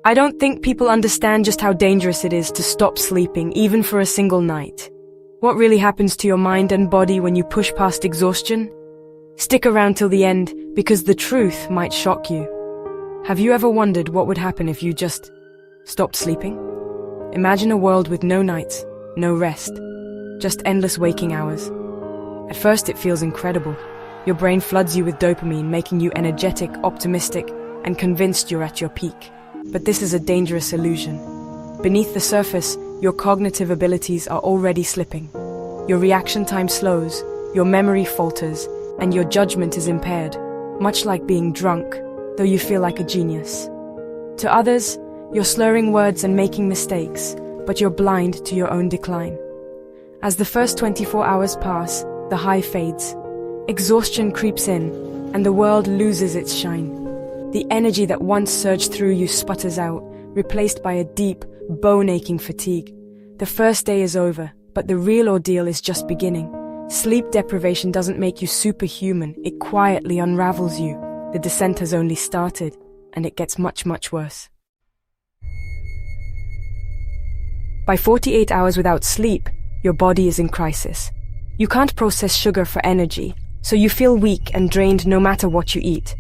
I don't think people understand just how dangerous it is to stop sleeping, even for a single night. What really happens to your mind and body when you push past exhaustion? Stick around till the end, because the truth might shock you. Have you ever wondered what would happen if you just stopped sleeping? Imagine a world with no nights, no rest, just endless waking hours. At first it feels incredible. Your brain floods you with dopamine, making you energetic, optimistic, and convinced you're at your peak. But this is a dangerous illusion. Beneath the surface, your cognitive abilities are already slipping. Your reaction time slows, your memory falters, and your judgment is impaired, much like being drunk, though you feel like a genius. To others, you're slurring words and making mistakes, but you're blind to your own decline. As the first 24 hours pass, the high fades. Exhaustion creeps in, and the world loses its shine. The energy that once surged through you sputters out, replaced by a deep, bone-aching fatigue. The first day is over, but the real ordeal is just beginning. Sleep deprivation doesn't make you superhuman, it quietly unravels you. The descent has only started, and it gets much, much worse. By 48 hours without sleep, your body is in crisis. You can't process sugar for energy, so you feel weak and drained no matter what you eat.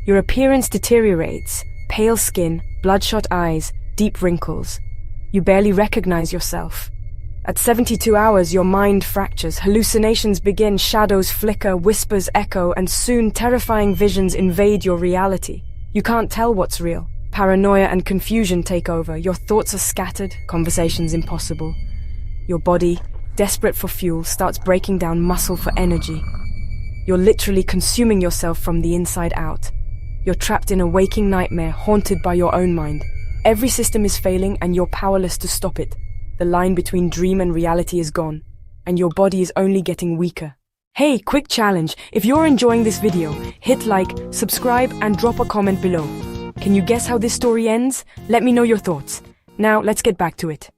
Your appearance deteriorates, pale skin, bloodshot eyes, deep wrinkles. You barely recognize yourself. At 72 hours, your mind fractures, hallucinations begin, shadows flicker, whispers echo, and soon terrifying visions invade your reality. You can't tell what's real. Paranoia and confusion take over. Your thoughts are scattered, conversations impossible. Your body, desperate for fuel, starts breaking down muscle for energy. You're literally consuming yourself from the inside out. You're trapped in a waking nightmare, haunted by your own mind. Every system is failing, and you're powerless to stop it. The line between dream and reality is gone, and your body is only getting weaker. Hey, quick challenge. If you're enjoying this video, hit like, subscribe, and drop a comment below. Can you guess how this story ends? Let me know your thoughts. Now, let's get back to it.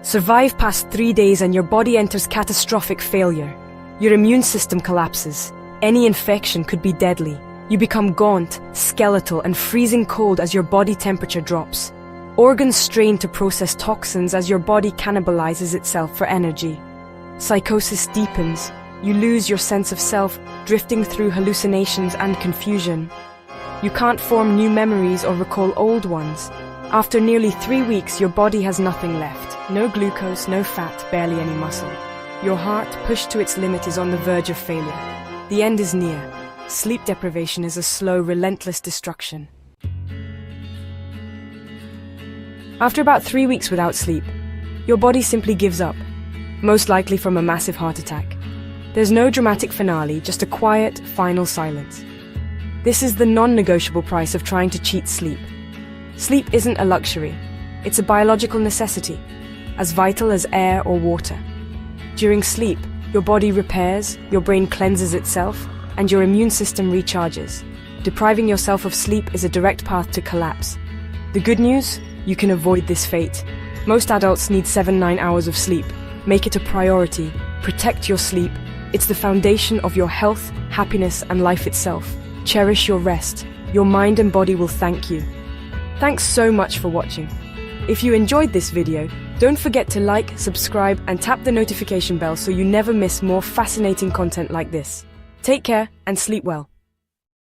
Survive past 3 days and your body enters catastrophic failure. Your immune system collapses. Any infection could be deadly. You become gaunt, skeletal, and freezing cold as your body temperature drops. Organs strain to process toxins as your body cannibalizes itself for energy. Psychosis deepens. You lose your sense of self, drifting through hallucinations and confusion. You can't form new memories or recall old ones. After nearly 3 weeks, your body has nothing left. No glucose, no fat, barely any muscle. Your heart, pushed to its limit, is on the verge of failure. The end is near. Sleep deprivation is a slow, relentless destruction. After about 3 weeks without sleep, your body simply gives up, most likely from a massive heart attack. There's no dramatic finale, just a quiet, final silence. This is the non-negotiable price of trying to cheat sleep. Sleep isn't a luxury. It's a biological necessity, as vital as air or water. During sleep, your body repairs, your brain cleanses itself, and your immune system recharges. Depriving yourself of sleep is a direct path to collapse. The good news? You can avoid this fate. Most adults need 7-9 hours of sleep. Make it a priority. Protect your sleep. It's the foundation of your health, happiness, and life itself. Cherish your rest. Your mind and body will thank you. Thanks so much for watching. If you enjoyed this video, don't forget to like, subscribe, and tap the notification bell so you never miss more fascinating content like this. Take care and sleep well.